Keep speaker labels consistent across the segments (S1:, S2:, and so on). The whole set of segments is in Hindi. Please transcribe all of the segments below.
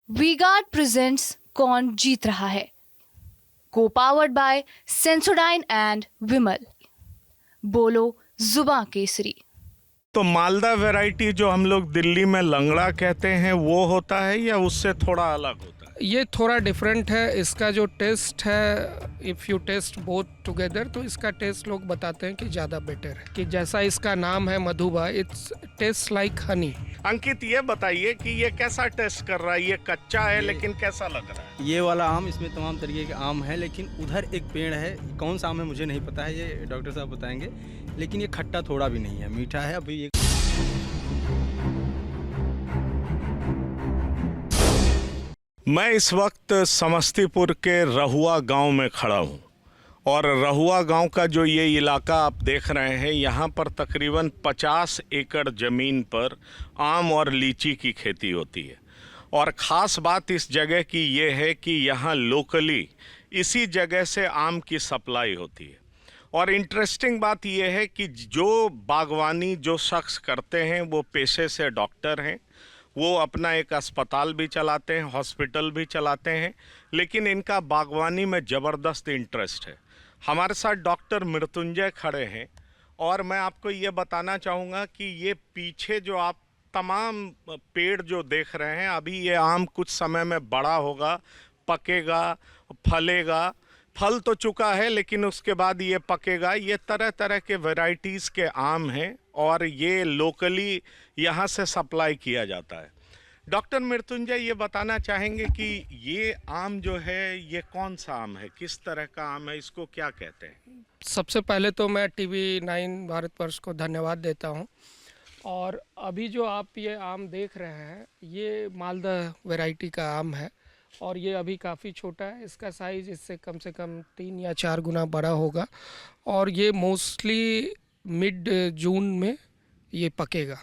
S1: वीगार्ड प्रेजेंट्स कौन जीत रहा है, को पावर्ड बाय सेंसोडाइन एंड विमल। बोलो जुबां केसरी।
S2: तो मालदा वैरायटी जो हम लोग दिल्ली में लंगड़ा कहते हैं वो होता है या उससे थोड़ा अलग होता है?
S3: ये थोड़ा डिफरेंट है। इसका जो टेस्ट है, if you taste both together, तो इसका टेस्ट लोग बताते हैं कि ज़्यादा बेटर है। कि जैसा इसका नाम है मधुबा, इट्स टेस्ट लाइक हनी।
S2: अंकित, ये बताइए कि ये कैसा टेस्ट कर रहा है? ये कच्चा है लेकिन कैसा लग रहा है?
S4: ये वाला आम, इसमें तमाम तरीके के आम है, लेकिन उधर एक पेड़ है, कौन सा आम है मुझे नहीं पता है, ये डॉक्टर साहब बताएंगे। लेकिन ये खट्टा थोड़ा भी नहीं है, मीठा है। अभी ये
S2: मैं इस वक्त समस्तीपुर के रहुआ गांव में खड़ा हूं और रहुआ गांव का जो ये इलाका आप देख रहे हैं, यहाँ पर तकरीबन 50 एकड़ ज़मीन पर आम और लीची की खेती होती है। और ख़ास बात इस जगह की ये है कि यहाँ लोकली इसी जगह से आम की सप्लाई होती है। और इंटरेस्टिंग बात यह है कि जो बागवानी जो शख्स करते हैं वो पेशे से डॉक्टर हैं, वो अपना एक अस्पताल भी चलाते हैं, हॉस्पिटल भी चलाते हैं, लेकिन इनका बागवानी में ज़बरदस्त इंटरेस्ट है। हमारे साथ डॉक्टर मृत्युंजय खड़े हैं और मैं आपको ये बताना चाहूँगा कि ये पीछे जो आप तमाम पेड़ जो देख रहे हैं, अभी ये आम कुछ समय में बड़ा होगा, पकेगा, फलेगा। फल तो चुका है लेकिन उसके बाद ये पकेगा। ये तरह तरह के वैरायटीज़ के आम हैं और ये लोकली यहाँ से सप्लाई किया जाता है। डॉक्टर मृत्युंजय, ये बताना चाहेंगे कि ये आम जो है ये कौन सा आम है, किस तरह का आम है, इसको क्या कहते हैं?
S3: सबसे पहले तो मैं TV9 भारतवर्ष को धन्यवाद देता हूँ। और अभी जो आप ये आम देख रहे हैं, ये मालदा वैरायटी का आम है और ये अभी काफ़ी छोटा है। इसका साइज़ इससे कम से कम 3 या 4 गुना बड़ा होगा और ये मोस्टली मिड जून में ये पकेगा।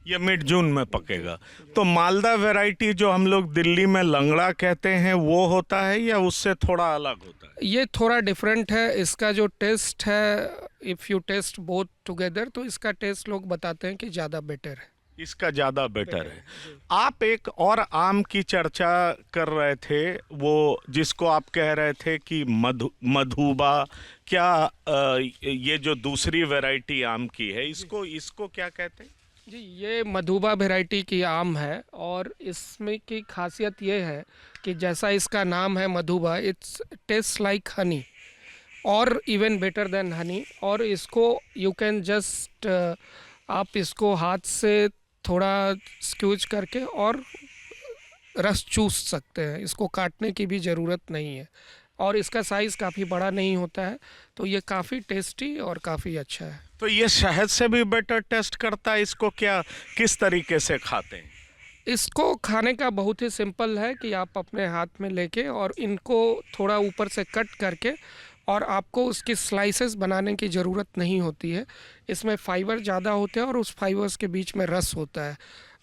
S2: ये मिड जून में पकेगा। तो मालदा वैरायटी जो हम लोग दिल्ली में लंगड़ा कहते हैं वो होता है या उससे थोड़ा अलग होता है?
S3: ये थोड़ा डिफरेंट है। इसका जो टेस्ट है, if you taste both together, तो इसका टेस्ट लोग बताते हैं कि ज़्यादा बेटर है।
S2: इसका ज़्यादा बेटर है। आप एक और आम की चर्चा कर रहे थे, वो जिसको आप कह रहे थे कि मधुबा, क्या ये जो दूसरी वैरायटी आम की है, इसको क्या कहते हैं?
S3: जी, ये मधुबा वैरायटी की आम है और इसमें की खासियत ये है कि जैसा इसका नाम है मधुबा, इट्स टेस्ट लाइक हनी और इवन बेटर देन हनी। और इसको यू कैन जस्ट, आप इसको हाथ से थोड़ा स्क्यूज करके और रस चूस सकते हैं। इसको काटने की भी ज़रूरत नहीं है और इसका साइज़ काफ़ी बड़ा नहीं होता है, तो ये काफ़ी टेस्टी और काफ़ी अच्छा है।
S2: तो ये शहद से भी बेटर टेस्ट करता है। इसको क्या किस तरीके से खाते हैं?
S3: इसको खाने का बहुत ही सिंपल है कि आप अपने हाथ में लेके और इनको थोड़ा ऊपर से कट करके, और आपको उसकी स्लाइसेस बनाने की ज़रूरत नहीं होती है। इसमें फाइबर ज़्यादा होते हैं और उस फाइबर्स के बीच में रस होता है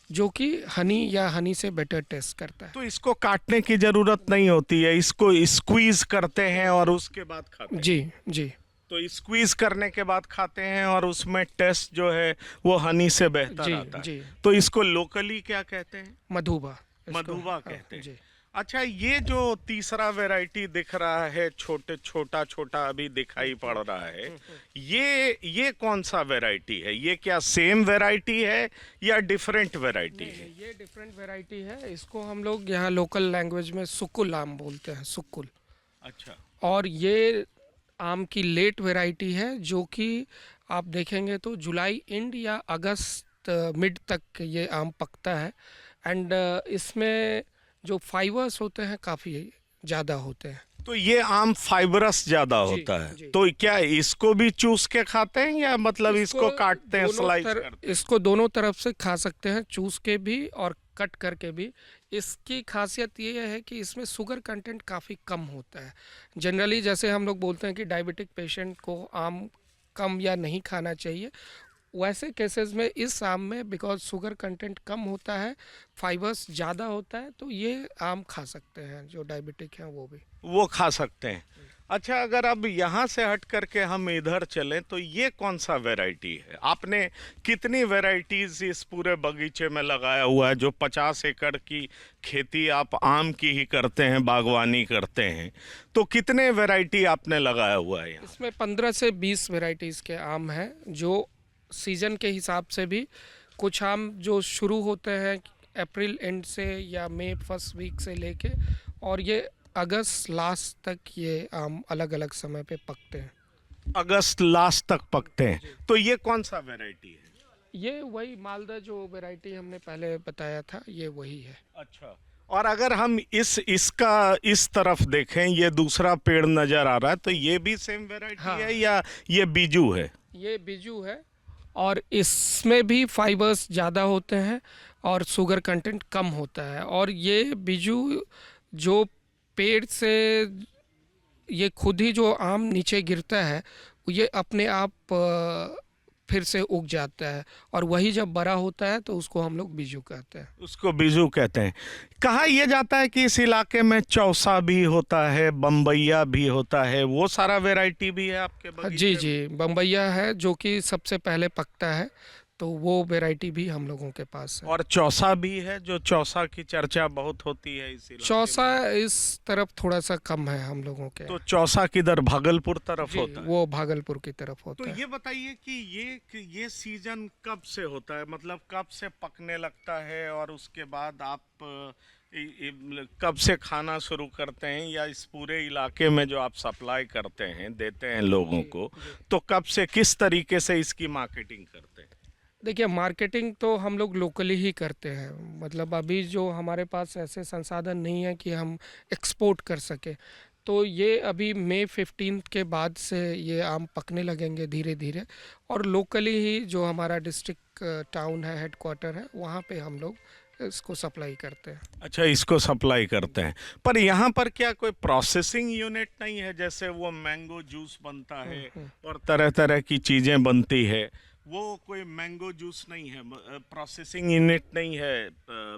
S3: जो कि हनी या हनी से बेटर टेस्ट करता है।
S2: तो इसको काटने की ज़रूरत नहीं होती है, इसको स्क्वीज़ करते हैं और उसके बाद खाते हैं?
S3: जी जी।
S2: तो स्क्वीज़ करने के बाद खाते हैं और उसमें टेस्ट जो है वो हनी से बेहतर
S3: जी
S2: आता है।
S3: जी।
S2: तो इसको लोकली क्या कहते हैं?
S3: मधुबा।
S2: मधुबा
S3: हाँ,
S2: कहते हैं।
S3: जी।
S2: अच्छा, ये जो तीसरा वैरायटी दिख रहा है, छोटा छोटा अभी दिखाई पड़ रहा है, ये कौन सा वैरायटी है? ये क्या सेम वैरायटी है या डिफरेंट वैरायटी है?
S3: ये डिफरेंट वैरायटी है। इसको हम लोग यहाँ लोकल लैंग्वेज में सुक्कुल आम बोलते हैं, सुक्कुल।
S2: अच्छा।
S3: और ये आम की लेट वैरायटी है जो कि आप देखेंगे तो जुलाई एंड या अगस्त मिड तक ये आम पकता है। एंड इसमें जो फाइबर्स होते हैं काफ़ी ज़्यादा होते हैं।
S2: तो ये आम फाइबरस ज्यादा होता है,
S3: जी।
S2: तो क्या इसको भी चूस के खाते हैं या मतलब इसको काटते हैं, स्लाइस करते हैं?
S3: इसको दोनों तरफ से खा सकते हैं, चूस के भी और कट करके भी। इसकी खासियत ये है कि इसमें शुगर कंटेंट काफ़ी कम होता है। जनरली जैसे हम लोग बोलते हैं कि डायबिटिक पेशेंट को आम कम या नहीं खाना चाहिए, वैसे केसेस में इस आम में बिकॉज शुगर कंटेंट कम होता है, फाइबर्स ज़्यादा होता है, तो ये आम खा सकते हैं जो डायबिटिक हैं वो भी।
S2: वो खा सकते हैं। अच्छा, अगर अब यहाँ से हट करके हम इधर चलें तो ये कौन सा वैरायटी है? आपने कितनी वैरायटीज इस पूरे बगीचे में लगाया हुआ है? जो 50 एकड़ की खेती आप आम की ही करते हैं, बागवानी करते हैं, तो कितने वैरायटी आपने लगाया हुआ है यहाँ?
S3: इसमें 15 से 20 वेराइटीज़ के आम हैं, जो सीज़न के हिसाब से भी कुछ आम जो शुरू होते हैं अप्रैल एंड से या मई फर्स्ट वीक से लेके, और ये अगस्त लास्ट तक ये आम अलग अलग समय पे पकते हैं।
S2: अगस्त लास्ट तक पकते हैं। तो ये कौन सा वैरायटी है?
S3: ये वही मालदा जो वैरायटी हमने पहले बताया था, ये वही है।
S2: अच्छा, और अगर हम इसका इस तरफ देखें, ये दूसरा पेड़ नजर आ रहा है, तो ये भी सेम वैरायटी
S3: हाँ।
S2: है या ये बीजू है?
S3: ये बिजू है और इसमें भी फाइबर्स ज़्यादा होते हैं और शुगर कंटेंट कम होता है। और ये बिजू जो पेड़ से ये खुद ही जो आम नीचे गिरता है, ये अपने आप फिर से उग जाता है, और वही जब बड़ा होता है तो उसको हम लोग बिजू कहते हैं।
S2: उसको बीजू कहते हैं। कहा यह जाता है कि इस इलाके में चौसा भी होता है, बम्बैया भी होता है, वो सारा वैरायटी भी है आपके बगीचे
S3: जी
S2: में?
S3: जी, बम्बैया है जो कि सबसे पहले पकता है, तो वो वैरायटी भी हम लोगों के पास है।
S2: और चौसा भी है, जो चौसा की चर्चा बहुत होती है इस इलाके
S3: चौसा
S2: में।
S3: इस तरफ थोड़ा सा कम है हम लोगों के।
S2: तो चौसा किधर, भागलपुर तरफ
S3: जी,
S2: होता है?
S3: वो भागलपुर की तरफ
S2: तो
S3: होता है।
S2: ये बताइए कि ये सीजन कब से होता है? मतलब कब से पकने लगता है और उसके बाद आप कब से खाना शुरू करते हैं, या इस पूरे इलाके में जो आप सप्लाई करते हैं, देते हैं लोगों को, तो कब से, किस तरीके से इसकी मार्केटिंग करते हैं?
S3: देखिए, मार्केटिंग तो हम लोग लोकली ही करते हैं। मतलब अभी जो हमारे पास ऐसे संसाधन नहीं है कि हम एक्सपोर्ट कर सके, तो ये अभी मई 15 के बाद से ये आम पकने लगेंगे धीरे धीरे, और लोकली ही जो हमारा डिस्ट्रिक्ट टाउन है, हेडक्वार्टर है, वहाँ पे हम लोग इसको सप्लाई करते हैं।
S2: अच्छा, इसको सप्लाई करते हैं। पर यहाँ पर क्या कोई प्रोसेसिंग यूनिट नहीं है? जैसे वो मैंगो जूस बनता है और तरह तरह की चीज़ें बनती है, वो कोई मैंगो जूस नहीं है, प्रोसेसिंग यूनिट नहीं है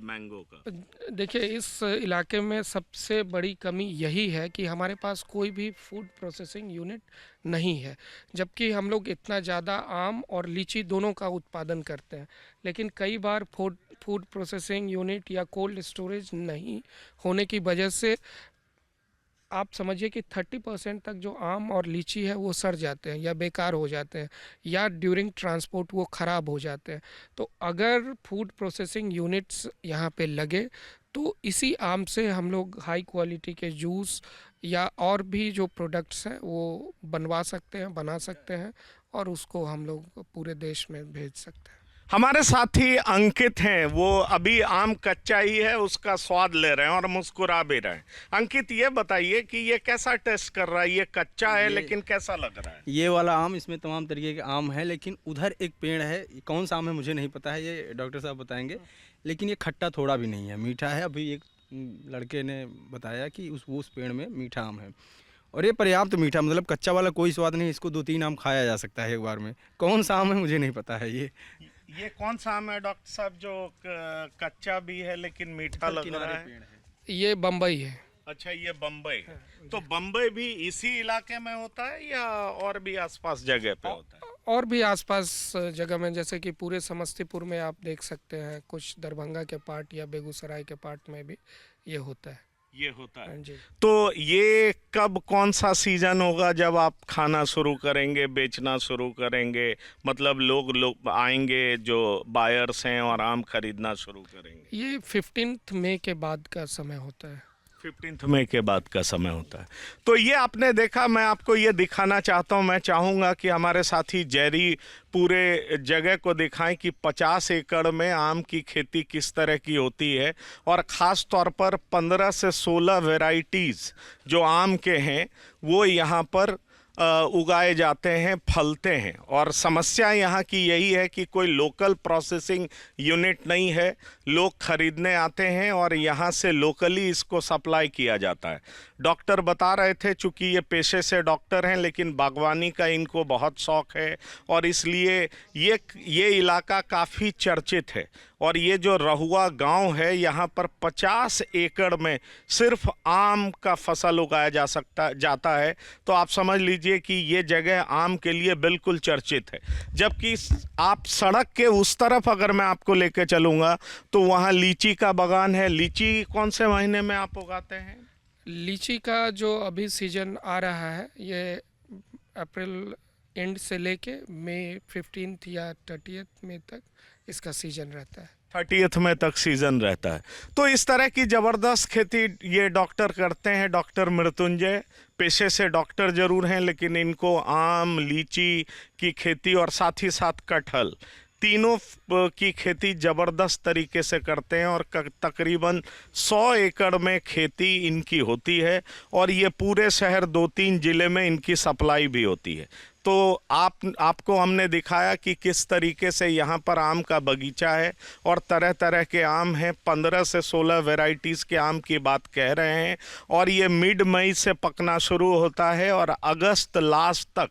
S2: मैंगो का?
S3: देखिए, इस इलाके में सबसे बड़ी कमी यही है कि हमारे पास कोई भी फूड प्रोसेसिंग यूनिट नहीं है, जबकि हम लोग इतना ज़्यादा आम और लीची दोनों का उत्पादन करते हैं, लेकिन कई बार फूड प्रोसेसिंग यूनिट या कोल्ड स्टोरेज नहीं होने की वजह से आप समझिए कि 30% तक जो आम और लीची है वो सड़ जाते हैं या बेकार हो जाते हैं, या ड्यूरिंग ट्रांसपोर्ट वो ख़राब हो जाते हैं। तो अगर फूड प्रोसेसिंग यूनिट्स यहाँ पे लगे तो इसी आम से हम लोग हाई क्वालिटी के जूस या और भी जो प्रोडक्ट्स हैं वो बनवा सकते हैं, बना सकते हैं, और उसको हम लोग पूरे देश में भेज सकते हैं।
S2: हमारे साथी अंकित हैं, वो अभी आम कच्चा ही है, उसका स्वाद ले रहे हैं और मुस्कुरा भी रहे हैं। अंकित, ये बताइए कि ये कैसा टेस्ट कर रहा है? ये कच्चा है लेकिन कैसा लग रहा है?
S4: ये वाला आम, इसमें तमाम तरीके के आम है, लेकिन उधर एक पेड़ है, कौन सा आम है मुझे नहीं पता है, ये डॉक्टर साहब बताएंगे। लेकिन ये खट्टा थोड़ा भी नहीं है, मीठा है। अभी एक लड़के ने बताया कि उस पेड़ में मीठा आम है, और ये पर्याप्त मीठा, मतलब कच्चा वाला कोई स्वाद नहीं। इसको 2-3 आम खाया जा सकता है एक बार में। कौन सा आम है मुझे नहीं पता है।
S2: ये कौन सा आम है डॉक्टर साहब, जो कच्चा भी है लेकिन मीठा लग रहा है?
S3: ये बम्बई है।
S2: अच्छा, ये बम्बई है। तो बम्बई भी इसी इलाके में होता है या और भी आसपास जगह पे होता है?
S3: और भी आसपास जगह में, जैसे कि पूरे समस्तीपुर में आप देख सकते हैं, कुछ दरभंगा के पार्ट या बेगूसराय के पार्ट में भी ये होता है।
S2: ये होता है।
S3: जी।
S2: तो ये कब, कौन सा सीजन होगा जब आप खाना शुरू करेंगे, बेचना शुरू करेंगे? मतलब लोग आएंगे जो बायर्स हैं और आम खरीदना शुरू करेंगे?
S3: ये 15 मई के बाद का समय होता है।
S2: 15 मई के बाद का समय होता है। तो ये आपने देखा, मैं आपको ये दिखाना चाहता हूँ। मैं चाहूँगा कि हमारे साथी जेरी पूरे जगह को दिखाएं कि 50 एकड़ में आम की खेती किस तरह की होती है, और ख़ास तौर पर 15 से 16 वेराइटीज़ जो आम के हैं वो यहाँ पर उगाए जाते हैं, फलते हैं। और समस्या यहाँ की यही है कि कोई लोकल प्रोसेसिंग यूनिट नहीं है। लोग खरीदने आते हैं और यहाँ से लोकली इसको सप्लाई किया जाता है। डॉक्टर बता रहे थे, चूँकि ये पेशे से डॉक्टर हैं, लेकिन बागवानी का इनको बहुत शौक़ है, और इसलिए ये इलाका काफ़ी चर्चित है। और ये जो रहुआ गांव है यहाँ पर 50 एकड़ में सिर्फ आम का फसल उगाया जाता है। तो आप समझ लीजिए कि ये जगह आम के लिए बिल्कुल चर्चित है। जबकि आप सड़क के उस तरफ अगर मैं आपको लेके चलूँगा तो वहाँ लीची का बागान है। लीची कौन से महीने में आप उगाते हैं?
S3: लीची का जो अभी सीजन आ रहा है ये अप्रैल एंड से लेके मई 15 या 30 मई तक इसका सीजन रहता है।
S2: 30 में तक सीजन रहता है। तो इस तरह की ज़बरदस्त खेती ये डॉक्टर करते हैं। डॉक्टर मृत्युंजय पेशे से डॉक्टर ज़रूर हैं, लेकिन इनको आम, लीची की खेती और साथ ही साथ कटहल, तीनों की खेती ज़बरदस्त तरीके से करते हैं और तकरीबन 100 एकड़ में खेती इनकी होती है और ये पूरे शहर 2-3 ज़िले में इनकी सप्लाई भी होती है। तो आपको हमने दिखाया कि किस तरीके से यहाँ पर आम का बगीचा है और तरह तरह के आम हैं। 15 से 16 वैरायटीज़ के आम की बात कह रहे हैं और ये मिड मई से पकना शुरू होता है और अगस्त लास्ट तक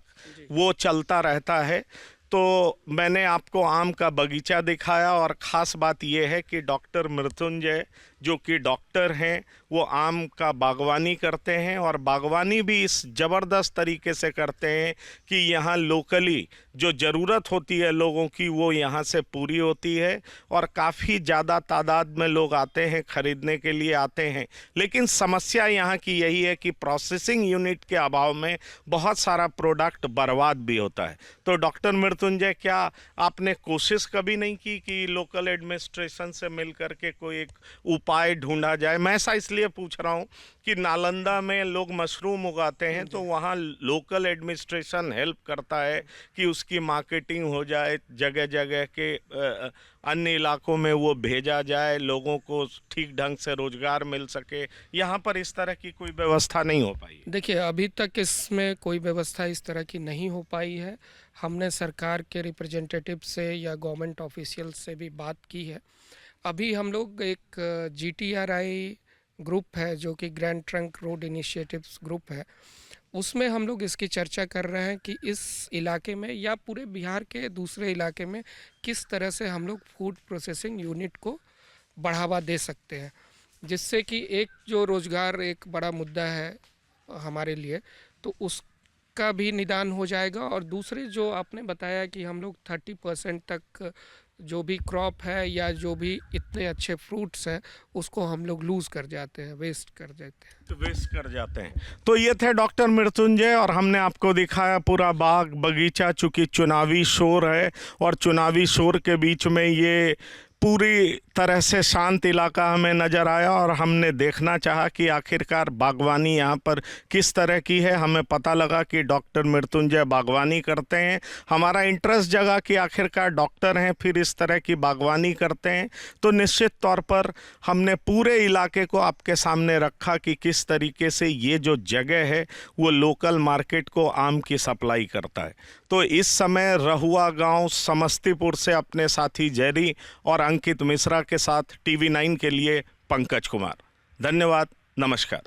S2: वो चलता रहता है। तो मैंने आपको आम का बगीचा दिखाया और ख़ास बात यह है कि डॉक्टर मृत्युंजय जो कि डॉक्टर हैं वो आम का बागवानी करते हैं और बागवानी भी इस ज़बरदस्त तरीके से करते हैं कि यहाँ लोकली जो ज़रूरत होती है लोगों की वो यहाँ से पूरी होती है और काफ़ी ज़्यादा तादाद में लोग आते हैं, ख़रीदने के लिए आते हैं। लेकिन समस्या यहाँ की यही है कि प्रोसेसिंग यूनिट के अभाव में बहुत सारा प्रोडक्ट बर्बाद भी होता है। तो डॉक्टर मृत्युंजय, क्या आपने कोशिश कभी नहीं की कि लोकल एडमिनिस्ट्रेशन से मिल करके कोई एक उपाय ढूंढा जाए? मैं ऐसा इसलिए पूछ रहा हूँ कि नालंदा में लोग मशरूम उगाते हैं तो वहाँ लोकल एडमिनिस्ट्रेशन हेल्प करता है कि उसकी मार्केटिंग हो जाए, जगह जगह के अन्य इलाकों में वो भेजा जाए, लोगों को ठीक ढंग से रोजगार मिल सके। यहाँ पर इस तरह की कोई व्यवस्था नहीं हो पाई।
S3: देखिए, अभी तक इसमें कोई व्यवस्था इस तरह की नहीं हो पाई है। हमने सरकार के रिप्रेजेंटेटिव से या गवर्नमेंट ऑफिशियल से भी बात की है। अभी हम लोग एक GTRI ग्रुप है जो कि grand trunk road initiatives group है, उसमें हम लोग इसकी चर्चा कर रहे हैं कि इस इलाके में या पूरे बिहार के दूसरे इलाके में किस तरह से हम लोग फूड प्रोसेसिंग यूनिट को बढ़ावा दे सकते हैं, जिससे कि एक जो रोज़गार एक बड़ा मुद्दा है हमारे लिए तो उसका भी निदान हो जाएगा। और दूसरे जो आपने बताया कि हम लोग 30% तक जो भी क्रॉप है या जो भी इतने अच्छे फ्रूट्स हैं उसको हम लोग लूज़ कर जाते हैं, वेस्ट कर देते हैं।
S2: तो ये थे डॉक्टर मृत्युंजय और हमने आपको दिखाया पूरा बाग बगीचा। चूँकि चुनावी शोर है और चुनावी शोर के बीच में ये पूरी तरह से शांत इलाका हमें नज़र आया और हमने देखना चाहा कि आखिरकार बागवानी यहाँ पर किस तरह की है। हमें पता लगा कि डॉक्टर मृत्युंजय बागवानी करते हैं। हमारा इंटरेस्ट जगा कि आखिरकार डॉक्टर हैं फिर इस तरह की बागवानी करते हैं। तो निश्चित तौर पर हमने पूरे इलाके को आपके सामने रखा कि किस तरीके से ये जो जगह है वो लोकल मार्केट को आम की सप्लाई करता है। तो इस समय रहुआ गांव समस्तीपुर से अपने साथी जेरी और अंकित मिश्रा के साथ TV9 के लिए पंकज कुमार। धन्यवाद, नमस्कार।